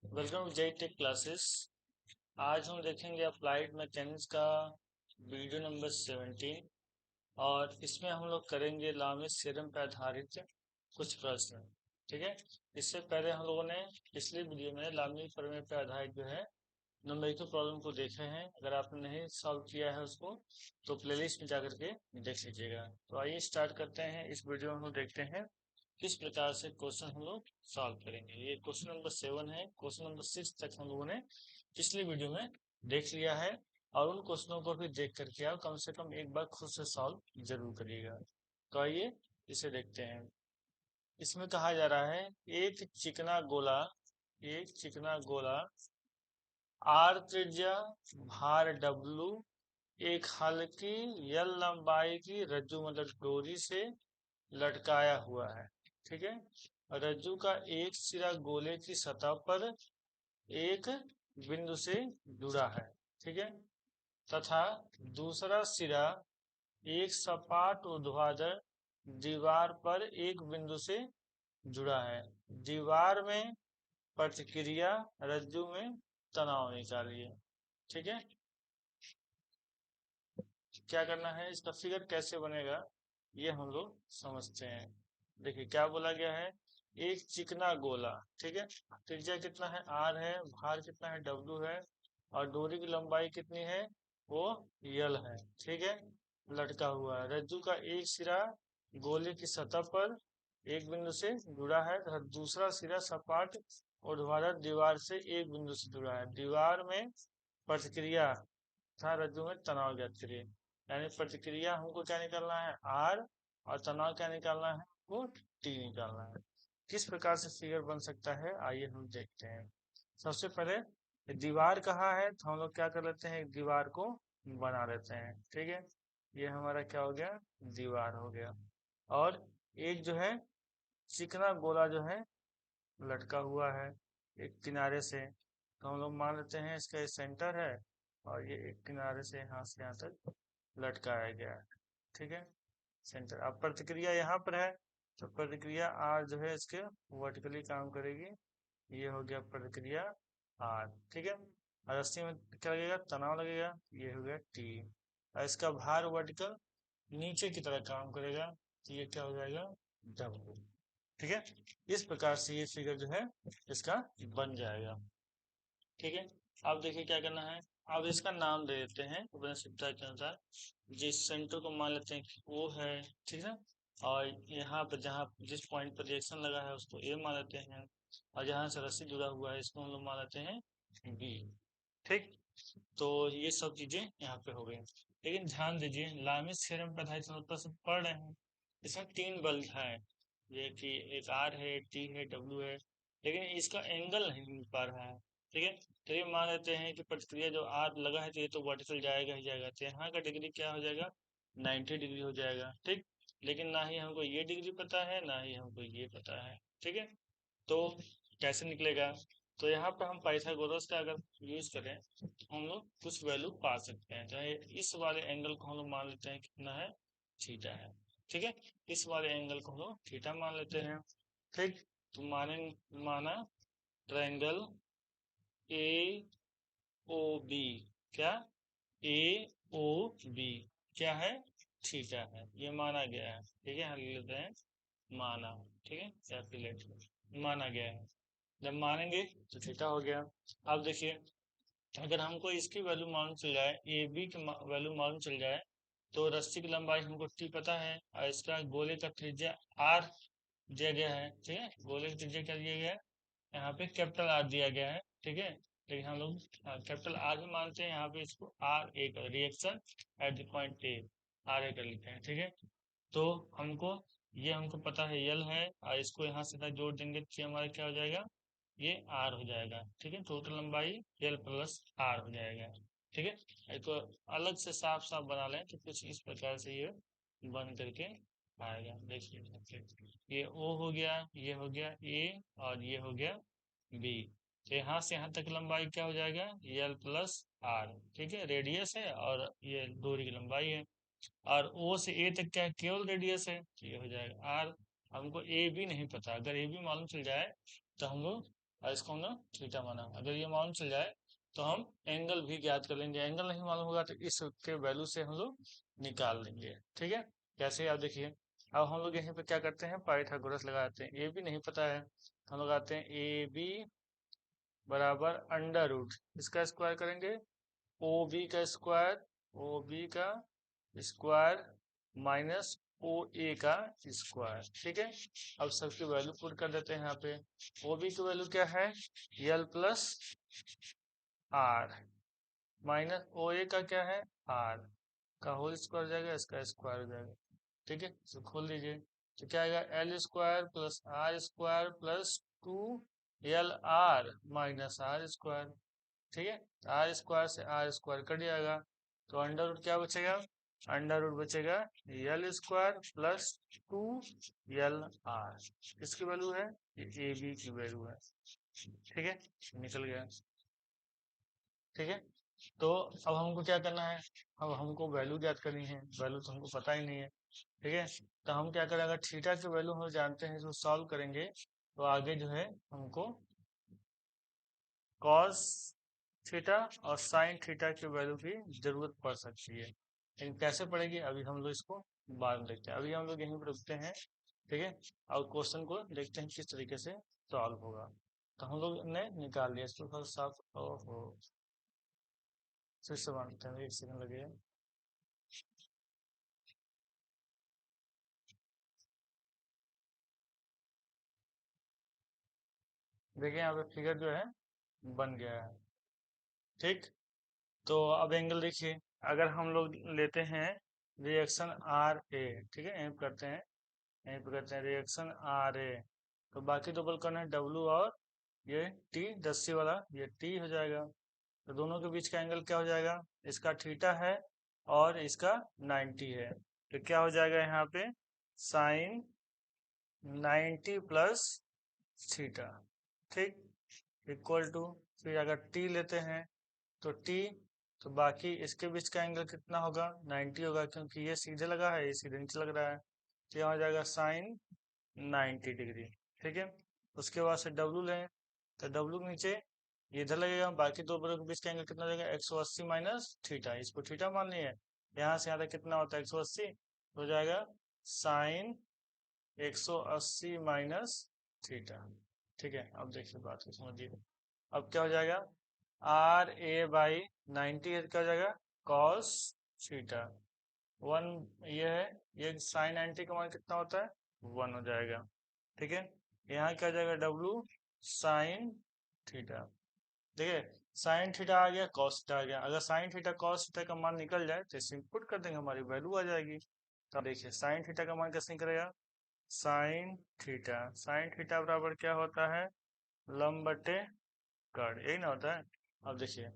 Welcome to JE tech classes. आज हम देखेंगे अप्लाइड मैकेनिक्स का वीडियो नंबर 17 और इसमें हम लोग करेंगे लामिस थ्योरम पर आधारित कुछ प्रश्न। ठीक है। इससे पहले हम लोगों ने पिछले वीडियो में लामिस प्रमेय पर आधारित जो है न्यूमेरिकल प्रॉब्लम को देखे हैं। अगर आपने नहीं सॉल्व किया है उसको तो प्लेलिस्ट में जाकर के देख लीजिएगा। तो आइए स्टार्ट करते हैं। इस वीडियो में हम लोग देखते हैं किस प्रकार से क्वेश्चन हम लोग सॉल्व करेंगे। ये क्वेश्चन नंबर 7 है। क्वेश्चन नंबर 6 तक हम लोगों ने पिछले वीडियो में देख लिया है और उन क्वेश्चनों को भी देख करके आप कम से कम एक बार खुद से सॉल्व जरूर करिएगा। तो आइए इसे देखते हैं। इसमें कहा जा रहा है एक चिकना गोला, एक चिकना गोला आर त्रिज्या, भार डब्लू, एक हल्की यल लंबाई की रज्जु मतलब डोरी से लटकाया हुआ है। ठीक है। रज्जू का एक सिरा गोले की सतह पर एक बिंदु से जुड़ा है। ठीक है। तथा दूसरा सिरा एक सपाट ऊर्ध्वाधर दीवार पर एक बिंदु से जुड़ा है। दीवार में प्रतिक्रिया, रज्जु में तनाव निकालिए। ठीक है। क्या करना है, इसका फिगर कैसे बनेगा ये हम लोग समझते हैं। देखिए क्या बोला गया है, एक चिकना गोला। ठीक है। त्रिज्या कितना है, आर है, भार कितना है, डब्ल्यू है, और डोरी की लंबाई कितनी है, वो यल है। ठीक है। लटका हुआ है। रज्जू का एक सिरा गोले की सतह पर एक बिंदु से जुड़ा है तथा दूसरा सिरा सपाट ऊर्ध्वाधर दीवार से एक बिंदु से जुड़ा है। दीवार में प्रतिक्रिया तथा रज्जु में तनाव ज्ञात करिए। यानी प्रतिक्रिया हमको क्या निकालना है, आर, और तनाव क्या निकालना है, वो टी निकालना है। किस प्रकार से फिगर बन सकता है आइए हम देखते हैं। सबसे पहले दीवार कहाँ है तो हम लोग क्या कर लेते हैं, एक दीवार को बना लेते हैं। ठीक है। ये हमारा क्या हो गया, दीवार हो गया। और एक जो है चिकना गोला जो है लटका हुआ है एक किनारे से, तो हम लोग मान लेते हैं इसका सेंटर है और ये एक किनारे से यहाँ तक लटकाया गया है। ठीक है। सेंटर। अब प्रतिक्रिया यहाँ पर है तो प्रतिक्रिया आर जो है इसके वर्टिकली काम करेगी। ये हो गया प्रतिक्रिया आर। ठीक है। और रस्सी में क्या लगेगा, तनाव लगेगा। ये हो गया टी। और इसका भार वर्टिकल नीचे की तरह काम करेगा तो ये क्या हो जाएगा, डब्ल्यू। ठीक है। इस प्रकार से ये फिगर जो है इसका बन जाएगा। ठीक है। अब देखिए क्या करना है, अब इसका नाम दे देते हैं अपने सभ्यता के अनुसार। जिस सेंटर को मान लेते हैं कि ओ है। ठीक है। और यहाँ पर जहाँ जिस पॉइंट पर रिएक्शन लगा है उसको ए मान लेते हैं, और जहाँ से रस्सी जुड़ा हुआ है इसको हम लोग मान लेते हैं बी। ठीक। तो ये सब चीजें यहाँ पे हो गई। लेकिन ध्यान दीजिए लामिस थ्योरम पर आधारित हम लोग पढ़ रहे हैं। इसमें तीन बल है, ये कि एक आर है, टी है, डब्ल्यू है, लेकिन इसका एंगल नहीं मिल पा रहा है। ठीक है। तो ये मान लेते हैं कि प्रतिक्रिया जो आर लगा है तो ये तो वर्टिकल जाएगा ही जाएगा, तो यहाँ का डिग्री क्या हो जाएगा, 90 डिग्री हो जाएगा। ठीक। लेकिन ना ही हमको ये डिग्री पता है ना ही हमको ये पता है। ठीक है। तो कैसे निकलेगा, तो यहाँ पे हम पाइथागोरस का अगर यूज करें तो हम लोग कुछ वैल्यू पा सकते हैं। चाहे इस वाले एंगल को हम लोग मान लेते हैं कितना है, थीटा है। ठीक है। इस वाले एंगल को हम लोग थीटा मान लेते हैं। ठीक। तो माना ट्रायंगल ए ओ बी, क्या, ए ओ बी क्या है, थीटा है, ये माना गया है। ठीक है। हम लिख लेते हैं माना। ठीक है। कैलकुलेट माना गया है। जब मानेंगे तो थीटा हो गया। अब देखिए अगर हमको इसकी वैल्यू मालूम चल जाए, ए बी की वैल्यू मालूम चल जाए, तो रस्सी की लंबाई हमको टी पता है और इसका गोले का त्रिज्या आर दिया गया है। ठीक है। गोले का त्रिज्या क्या दिया गया है, यहाँ पे कैपिटल आर दिया गया है। ठीक है। लेकिन हम लोग कैपिटल आर भी मानते हैं, यहाँ पे इसको आर ए कर reaction at the point A, R A कर लेते हैं। ठीक है। तो हमको ये हमको पता है यल है और इसको यहाँ से ना जोड़ देंगे तो ये हमारा क्या हो जाएगा, ये आर हो जाएगा। ठीक है। टोटल लंबाई यल प्लस आर हो जाएगा। ठीक है। तो अलग से साफ साफ बना लें तो कुछ इस प्रकार से ये बन करके आएगा। देखिए ये ओ हो गया, ये हो गया ए, और ये हो गया बी। तो यहाँ से यहाँ तक लंबाई क्या हो जाएगा, यल प्लस आर। ठीक है। रेडियस है और ये दूरी की लंबाई है। और ओ से ए तक क्या है, केवल रेडियस है तो ये हो जाएगा आर। हमको ए बी नहीं पता, अगर ए बी मालूम चल जाए तो हम लोग और इसको हमने थीटा माना। अगर ये मालूम चल जाए तो हम एंगल भी ज्ञात कर लेंगे। एंगल नहीं मालूम होगा तो इसके वैल्यू से हम लोग निकाल लेंगे। ठीक है, कैसे आप देखिए। अब हम लोग यहाँ पे क्या करते हैं, पाइथागोरस लगाते हैं। ए बी नहीं पता है, हम लोग आते हैं ए बी बराबर अंडर रूट इसका स्क्वायर करेंगे, ओ बी का स्क्वायर, ओ बी का स्क्वायर माइनस ओ ए का स्क्वायर। ठीक है, अब सबकी वैल्यू पुट कर देते हैं यहाँ पे। ओ बी की वैल्यू क्या है, L plus are, minus O ए का क्या है, आर का होल स्क्वायर हो जाएगा, इसका स्क्वायर हो जाएगा। ठीक है, तो खोल दीजिए। तो क्या आएगा, L square plus R square plus 2 L R minus R square. ठीक है, आर स्क्वायर से आर स्क्वायर कट जाएगा, तो अंडर रूट क्या बचेगा, अंडर रूट बचेगा L square plus 2 L R. किसकी वैल्यू है, ए बी की वैल्यू है। ठीक है, निकल गया। ठीक है, तो अब हमको क्या करना है, अब हमको वैल्यू ज्ञात करनी है। वैल्यू तो हमको पता ही नहीं है। ठीक है, तो हम क्या करें, अगर थीटा की वैल्यू हम जानते हैं तो सॉल्व करेंगे, तो आगे जो है हमको कॉस थीटा और साइन थीटा की वैल्यू की जरूरत पड़ सकती है। लेकिन कैसे पड़ेगी अभी हम लोग इसको बाद में देखते हैं। अभी हम लोग यहीं पर रुकते हैं। ठीक है, और क्वेश्चन को देखते हैं किस तरीके से सॉल्व होगा। तो हम लोग ने निकाल लिया इसको थोड़ा साफ। ओहो, फिर से मानते हैं, 1 सेकंड लगेगा। देखिए यहाँ पे फिगर जो है बन गया है। ठीक, तो अब एंगल देखिए, अगर हम लोग लेते हैं रिएक्शन आर ए, ठीक है, यहीं पे करते हैं, यहीं पे करते हैं रिएक्शन आर ए, तो बाकी दो बल कौन है, डब्ल्यू और ये टी, दस्सी वाला ये टी हो जाएगा। तो दोनों के बीच का एंगल क्या हो जाएगा, इसका थीटा है और इसका 90 है, तो क्या हो जाएगा यहाँ पे साइन 90 प्लस थीटा। ठीक, इक्वल टू, फिर अगर टी लेते हैं तो टी, तो बाकी इसके बीच का एंगल कितना होगा, 90 होगा, क्योंकि ये सीधे लगा है, ये सीधे नीचे लग रहा है, तो यहाँ हो जाएगा साइन 90 डिग्री। ठीक है, उसके बाद से डब्लू लें, तो डब्लू के नीचे ये इधर लगेगा, बाकी दो बलों के बीच का एंगल कितना हो जाएगा, 180 माइनस थीटा, इसको थीटा मान लिया है। यहाँ से यहाँ तक कितना होता है, 180, हो जाएगा साइन 180 माइनस थीटा। ठीक है, अब देखिए बात को समझिए। अब क्या हो जाएगा, आर ए बाई 90 है, क्या हो जाएगा कॉस थीटा 1, ये है, ये साइन 90 का मान कितना होता है, 1 हो जाएगा। ठीक है, यहाँ क्या हो जाएगा डब्लू साइन थीटा। ठीक है, साइन थीटा आ गया, कॉस थीटा आ गया। अगर साइन थीटा कॉस थीटा का मान निकल जाए तो इसे इंपुट कर देंगे, हमारी वैल्यू आ जाएगी। तो देखिए साइन थीटा का मान कैसे निकलेगा, साइन थीटा, साइन थीटा बराबर क्या होता है, लंब बटे कर्ण, यही ना होता है। अब देखिए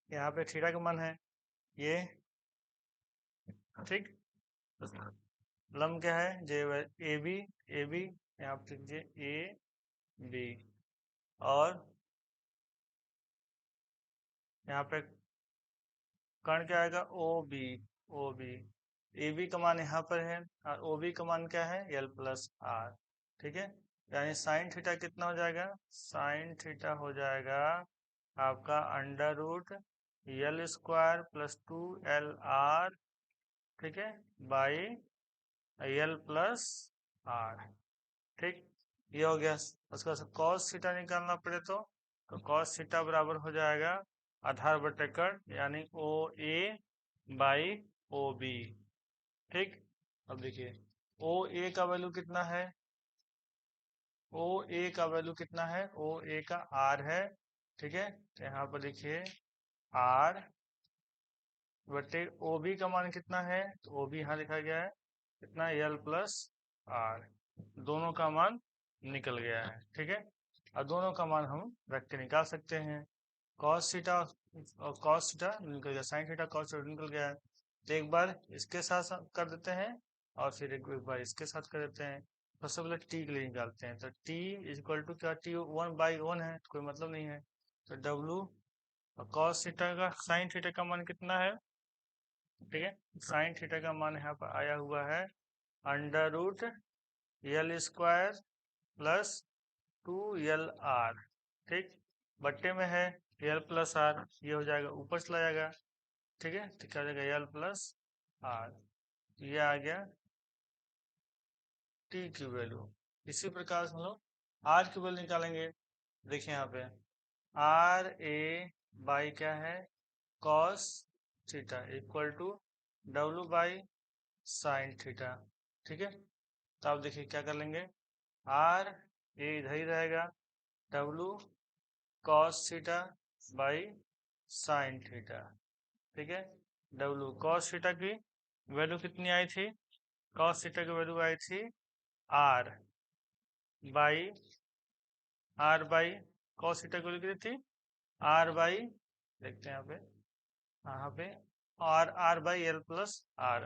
यहाँ पे थीटा का मान है ये, ठीक, लंब क्या है, जे ए बी, ए बी यहाँ पे लिखिए ए बी, और यहाँ पे कर्ण क्या आएगा, O B, O B, A B का मान यहाँ पर है और ओ बी का मान क्या है, एल प्लस आर। ठीक है, यानी साइन थीटा कितना हो जाएगा, साइन थीटा हो जाएगा आपका under root L square plus 2 L R, ठीक है, बाई एल प्लस आर। ठीक, ये हो गया। उसके बाद कॉस थीटा निकालना पड़े तो कॉस थीटा बराबर हो जाएगा आधार बटे कर्ण, यानी ओ ए बाई ओ बी। ठीक, अब देखिए ओ ए का वैल्यू कितना है, ओ ए का वैल्यू कितना है, ओ ए का आर है। ठीक है, तो यहाँ पर देखिए आर बटे ओ बी का मान कितना है, तो ओ बी यहाँ लिखा गया है कितना, एल प्लस आर, दोनों का मान निकल गया है। ठीक है, और दोनों का मान हम रख के निकाल सकते हैं। कॉस थीटा और कॉस थीटा निकल गया, साइन थीटा कॉस थीटा निकल गया है। तो एक बार इसके साथ कर देते हैं और फिर एक बार इसके साथ कर देते हैं। सबसे पहले टी के लिए निकालते हैं, तो टी इक्वल टू क्या, टी 1/1 है, कोई मतलब नहीं है, तो डब्लू कॉस थीटा का साइन थीटा का मान कितना है। ठीक है, साइन थीटा का मान यहाँ पर आया हुआ है under root L square plus 2LR, ठीक। बट्टे में है L+R, ये हो जाएगा ऊपर चला जाएगा, ठीक है। तो क्या हो जाएगा L+R, ये आ गया T की वैल्यू। इसी प्रकार से हम लोग R की वैल्यू निकालेंगे। देखिए यहाँ पे RA क्या है, cos theta equal to W/sin theta, ठीक है। तो आप देखिए क्या कर लेंगे, RA इधर ही रहेगा, W cos theta by sine theta, ठीक है। W cos थीटा की वैल्यू कितनी आई थी, cos थीटा की वैल्यू आई थी R बाई cos थीटा की वैल्यू कितनी थी, R बाई, देखते हैं यहाँ पे R/L+R।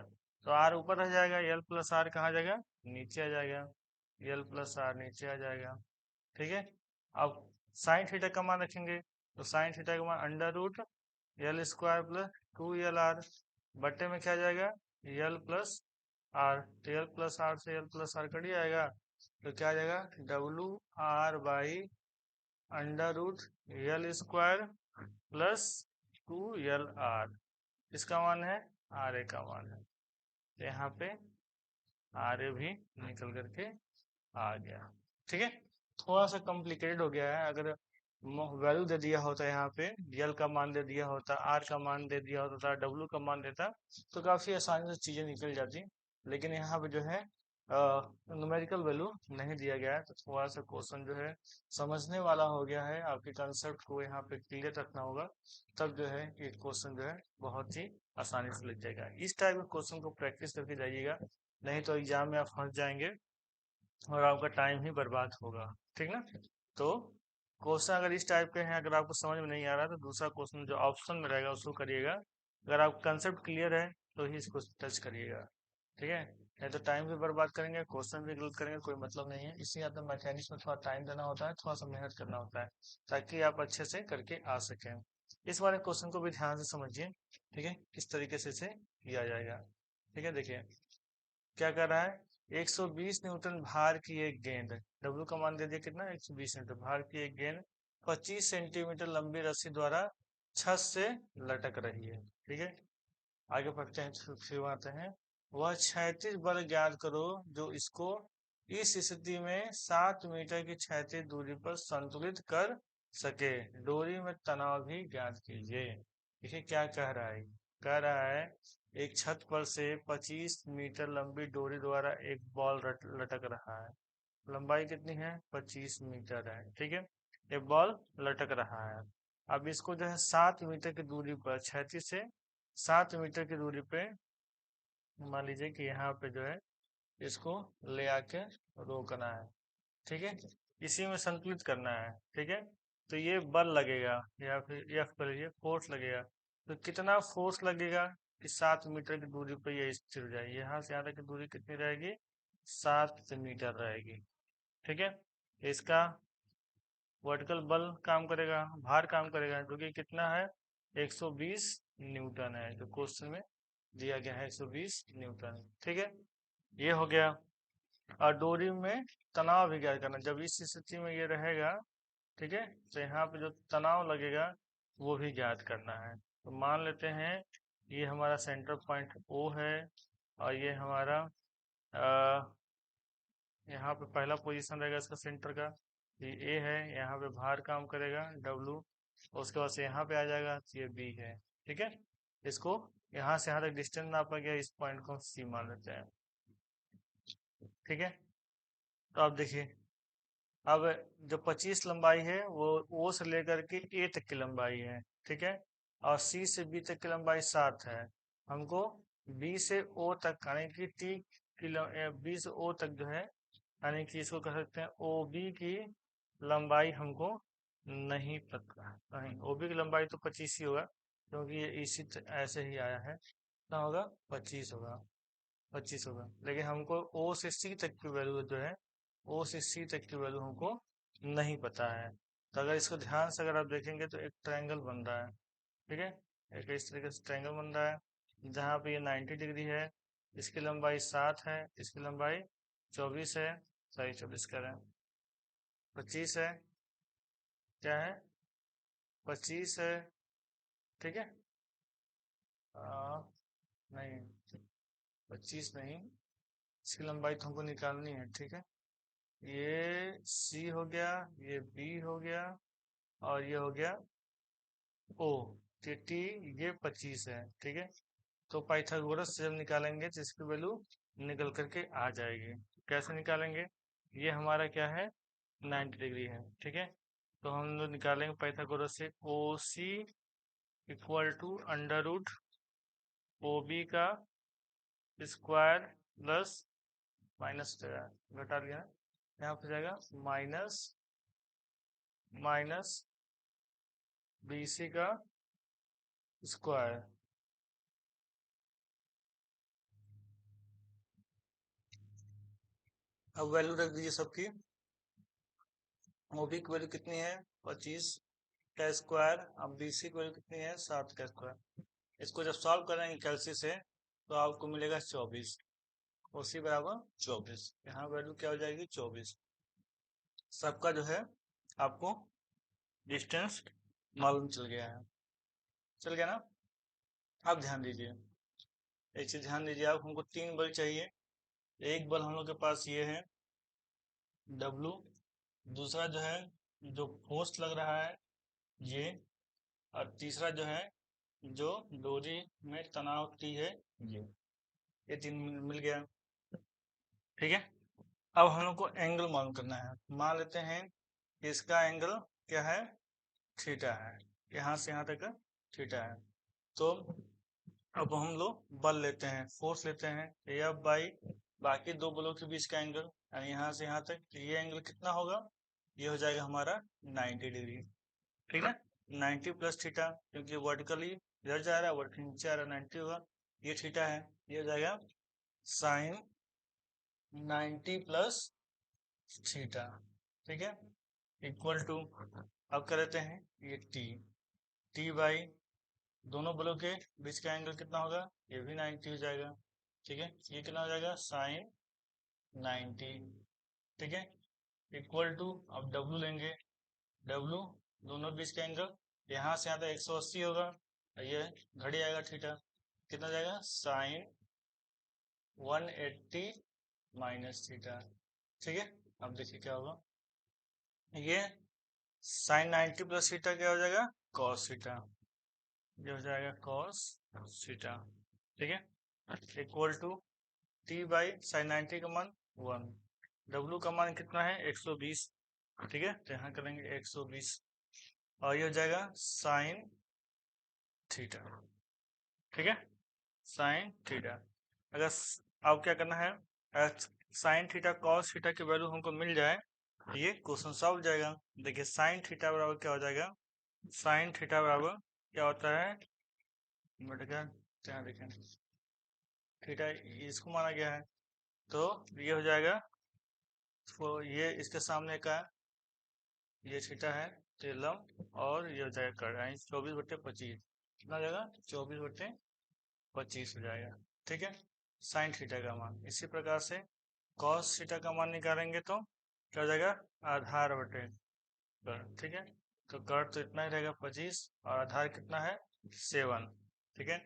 तो R ऊपर रह जाएगा, L+R कहाँ जाएगा, नीचे आ जाएगा, L+R नीचे आ जाएगा, ठीक है। अब साइन थीटा का मान रखेंगे, तो साइन थीटा का मान √L² + 2LR, बट्टे में क्या जाएगा L+R, तो L+R से L+R कट जाएगा, तो क्या आ जाएगा WR/L² + 2LR, इसका मान है, RA का मान है। तो यहाँ पे RA भी निकल करके आ गया, ठीक है। थोड़ा सा कॉम्प्लिकेटेड हो गया है, अगर वैल्यू दे दिया होता है यहाँ पे, L का मान दे दिया होता, R का मान दे दिया होता, W का मान देता, तो काफी आसानी से चीजें निकल जाती। लेकिन यहाँ पे जो है न्यूमेरिकल वैल्यू नहीं दिया गया है, तो थोड़ा सा क्वेश्चन जो है समझने वाला हो गया है। आपके कंसेप्ट को यहाँ पे क्लियर रखना होगा, तब जो है ये क्वेश्चन जो है बहुत ही आसानी से लग जाएगा। इस टाइप के क्वेश्चन को प्रैक्टिस करके जाइएगा, नहीं तो एग्जाम में आप फंस जाएंगे और आपका टाइम ही बर्बाद होगा, ठीक ना। तो क्वेश्चन अगर इस टाइप के हैं, अगर आपको समझ में नहीं आ रहा तो दूसरा क्वेश्चन जो ऑप्शन में रहेगा उसको करिएगा। अगर आप कंसेप्ट क्लियर है तो ही इसको टच करिएगा, ठीक है। नहीं तो टाइम भी बर्बाद करेंगे, क्वेश्चन भी गलत करेंगे, कोई मतलब नहीं है। इसलिए आपको मैथमेटिक्स में थोड़ा टाइम देना होता है, थोड़ा सा मेहनत करना होता है, ताकि आप अच्छे से करके आ सकें। इस वाले क्वेश्चन को भी ध्यान से समझिए, ठीक है, किस तरीके से इसे किया जाएगा, ठीक है। देखिए क्या कर रहा है, 120 न्यूटन भार की एक गेंद, W का मान दे दिया कितना, 120 न्यूटन भार की एक गेंद 25 सेंटीमीटर लंबी रस्सी द्वारा छत से लटक रही है, ठीक है। आगे बढ़ते हैं, फिर आते हैं, वह क्षैतिज बल ज्ञात करो जो इसको इस स्थिति में 7 मीटर की क्षैतिज दूरी पर संतुलित कर सके, डोरी में तनाव भी ज्ञात कीजिए। देखिए क्या कह रहा है, कह रहा है एक छत पर से 25 मीटर लंबी डोरी द्वारा एक बॉल लटक रहा है, लंबाई कितनी है, 25 मीटर है, ठीक है। एक बॉल लटक रहा है, अब इसको जो है 7 मीटर की दूरी पर, क्षैतिज से 7 मीटर की दूरी पे, मान लीजिए कि यहाँ पे जो है इसको ले आके रोकना है, ठीक है। इसी में संतुलित करना है, ठीक है। तो ये बल लगेगा, या फिर F कर लीजिए, फोर्स लगेगा। तो कितना फोर्स लगेगा कि 7 मीटर की दूरी पे ये स्थिर हो जाएगी, यहाँ से यहाँ तक की दूरी कितनी रहेगी, 7 मीटर रहेगी, ठीक है। इसका वर्टिकल बल काम करेगा, भार काम करेगा, जो कि कितना है, 120 न्यूटन है, जो क्वेश्चन में दिया गया है 120 न्यूटन, ठीक है। ये हो गया। और डोरी में तनाव भी ज्ञात करना, जब इस स्थिति में ये रहेगा, ठीक है, तो यहाँ पे जो तनाव लगेगा वो भी ज्ञात करना है। तो मान लेते हैं ये हमारा सेंटर पॉइंट O है, और ये हमारा यहाँ पे पहला पोजीशन रहेगा इसका सेंटर का, ये A है, यहाँ पे भार काम करेगा W, उसके बाद से यहाँ पे आ जाएगा, तो ये B है, ठीक है। इसको यहाँ से यहाँ तक डिस्टेंस नापा गया, इस पॉइंट को C मान लेते हैं, ठीक है। तो आप देखिए, अब जो 25 लंबाई है वो O से लेकर के A तक की लंबाई है, ठीक है। और C से B तक की लंबाई 7 है। हमको B से O तक यानी कि B से O तक जो है, यानी कि इसको कह सकते हैं OB की लंबाई हमको नहीं पता, नहीं OB की लंबाई तो 25 ही होगा, क्योंकि ये इसी ऐसे ही आया है, कितना होगा, 25 होगा, 25 होगा। लेकिन हमको O से C तक की वैल्यू जो है, O से C तक की वैल्यू हमको नहीं पता है। तो अगर इसको ध्यान से अगर आप देखेंगे तो एक ट्रायंगल बन रहा है, ठीक है। एक इस तरीके से ट्रायंगल बन रहा है, जहाँ पे ये 90 डिग्री है, इसकी लंबाई 7 है, इसकी लंबाई 24 है, सही 24 कह रहे हैं। 25 है, क्या है 25 है, ठीक है। नहीं 25 नहीं, इसकी लंबाई तो हमको निकालनी है, ठीक है। ये सी हो गया, ये बी हो गया, और ये हो गया ओ, टी, ये 25 है, ठीक है। तो पाइथागोरस से जब निकालेंगे तो इसकी वैल्यू निकल करके आ जाएगी। कैसे निकालेंगे, ये हमारा क्या है 90 डिग्री है, ठीक है। तो हम लोग निकालेंगे पाइथागोरस से O C equal to under root O B का स्क्वायर प्लस माइनस घटा लिया, यहाँ पे जाएगा माइनस माइनस बी सी का स्क्वायर। अब वैल्यू रख दीजिए सबकी। ओबी की वैल्यू कितनी है 25 का स्क्वायर, अब बीसी की वैल्यू कितनी है 7 का स्क्वायर। इसको जब सॉल्व करेंगे कैलसी से तो आपको मिलेगा 24, उसी बराबर 24, यहाँ वैल्यू क्या हो जाएगी 24। सबका जो है आपको डिस्टेंस मालूम चल गया है, चल गया ना। अब ध्यान दीजिए, एक चीज ध्यान दीजिए, आप हमको 3 बल चाहिए। एक बल हम लोग के पास ये है W, दूसरा जो है जो फोर्स लग रहा है ये, और तीसरा जो है जो डोरी में तनाव टी है ये 3 मिल गया, ठीक है। अब हम लोग को एंगल मालूम करना है। मान लेते हैं कि इसका एंगल क्या है थीटा है, यहाँ से यहाँ तक थीटा है। तो अब हम लोग बल लेते हैं, फोर्स लेते हैं, F बाई बाकी दो बलों के बीच का एंगल, यानी यहाँ से यहाँ तक, ये एंगल कितना होगा, ये हो जाएगा हमारा 90 डिग्री, ठीक है। 90 प्लस थीटा, क्योंकि वर्टिकली इधर जा रहा है, वर्टिकली नीचे आ रहा है, 90 होगा, ये थीटा है, ये हो जाएगा साइन 90 प्लस थीटा, ठीक है, इक्वल टू, अब कर लेते हैं ये टी बाई दोनों बलों के बीच का एंगल कितना होगा, ये भी 90 हो जाएगा, ठीक है। ये कितना हो जाएगा साइन 90, ठीक है, इक्वल टू, अब डब्लू लेंगे, डब्लू दोनों बीच का एंगल, यहाँ से यहाँ तक 180 होगा, और ये घड़ी आएगा थीटा, कितना जाएगा साइन 180 माइनस थीटा, ठीक है। अब देखिए क्या होगा, ये साइन 90 प्लस थीटा क्या हो जाएगा कॉस थीटा, ये हो जाएगा कॉस थीटा, ठीक है, equal to T by sine 90 का मान 1, डब्लू का मान कितना है 120, ठीक है, तो यहाँ करेंगे 120, और ये हो जाएगा साइन थीटा, ठीक है, साइन थीटा। अगर अब क्या करना है, साइन थीटा कॉस थीटा की वैल्यू हमको मिल जाए, ये क्वेश्चन सॉल्व हो जाएगा। देखिए साइन थीटा बराबर क्या हो जाएगा, साइन थीटा बराबर क्या होता है, बेटा क्या देखें, थीटा इसको माना गया है, तो ये हो जाएगा, तो ये इसके सामने का ये थीटा है, तो ये लंब, और ये हो जाएगा कर 24/25, कितना हो जाएगा 24/25 हो जाएगा, ठीक है, साइन थीटा का मान। इसी प्रकार से कॉस थीटा का मान निकालेंगे तो क्या हो जाएगा आधार बटे कर, ठीक है, तो कर तो इतना ही रहेगा 25, और आधार कितना है 7, ठीक है,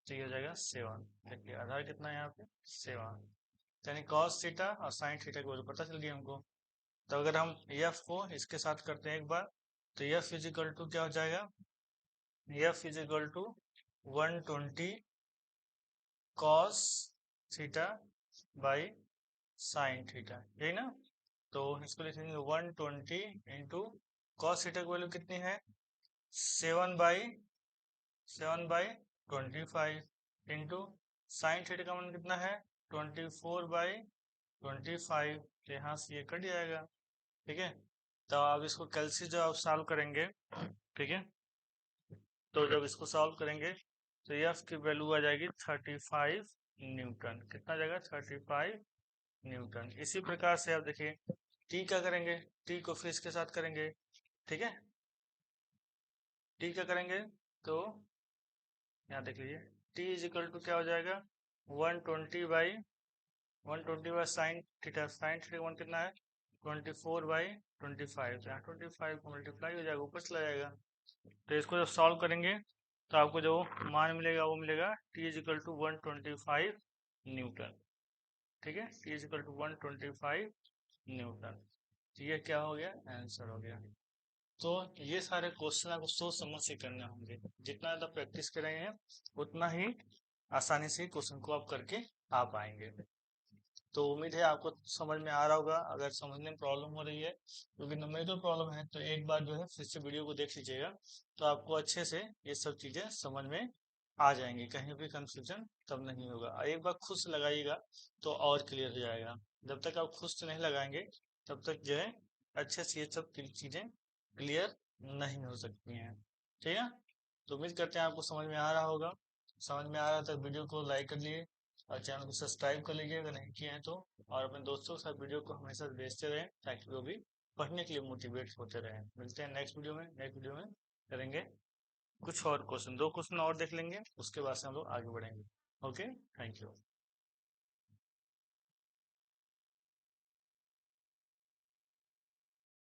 तो ये हो जाएगा 7, देखिए आधार कितना है यहाँ पे 7, यानी कॉस थीटा और साइन थीटा की वैल्यू पता चल गई हमको। तो अगर हम एफ को इसके साथ करते हैं एक बार, तो एफ इजिकल टू क्या हो जाएगा, F equal to 120 cos theta by sine theta, यही ना। तो इसको लिखेंगे 120 इंटू कॉस थीटा की वैल्यू कितनी है 7/25 इंटू साइन थीटा का मान कितना है 24/25, तो यहाँ से ये कट जाएगा, ठीक है। तो अब इसको कैलसी जब आप सॉल्व करेंगे, ठीक है, तो जब इसको सॉल्व करेंगे तो एफ की वैल्यू आ जाएगी 35 न्यूटन, कितना जाएगा 35 न्यूटन। इसी प्रकार से आप देखिए टी क्या करेंगे, टी को फिर इसके साथ करेंगे, ठीक है, टी क्या करेंगे, तो यहाँ देख लीजिए टी इज इक्वल टू क्या हो जाएगा 120 by sine theta, sine theta one कितना है 24/25, यहाँ 25 को मल्टीप्लाई हो जाएगा, ऊपर चला जाएगा। तो इसको जब सॉल्व करेंगे तो आपको जो मान मिलेगा वो मिलेगा t is equal to 125 newton. ठीक है, t is equal to 125 newton. तो ये क्या हो गया, आंसर हो गया। तो ये सारे क्वेश्चन आपको सोच समझ से करने होंगे। जितना ज़्यादा प्रैक्टिस करेंगे उतना ही आसानी से क्वेश्चन को आप करके आ पाएंगे। तो उम्मीद है आपको समझ में आ रहा होगा। अगर समझने में प्रॉब्लम हो रही है, क्योंकि न्यूमेरिकल प्रॉब्लम है, तो एक बार जो है फिर से वीडियो को देख लीजिएगा, तो आपको अच्छे से ये सब चीजें समझ में आ जाएंगी, कहीं भी कंफ्यूजन तब नहीं होगा। और एक बार खुद से लगाइएगा तो और क्लियर हो जाएगा। जब तक आप खुद से नहीं लगाएंगे तब तक जो है अच्छे से ये सब चीजें क्लियर नहीं हो सकती हैं। ठीक है, तो उम्मीद करते हैं आपको समझ में आ रहा होगा। समझ में आ रहा था वीडियो को लाइक कर लिए और चैनल को सब्सक्राइब कर लीजिए अगर नहीं किए हैं तो। और अपने दोस्तों के साथ वीडियो को हमेशा भेजते रहें ताकि वो भी पढ़ने के लिए मोटिवेट होते रहें। मिलते हैं नेक्स्ट वीडियो में। नेक्स्ट वीडियो में करेंगे कुछ और क्वेश्चन, 2 क्वेश्चन और देख लेंगे, उसके बाद से हम लोग आगे बढ़ेंगे। Okay, thank you.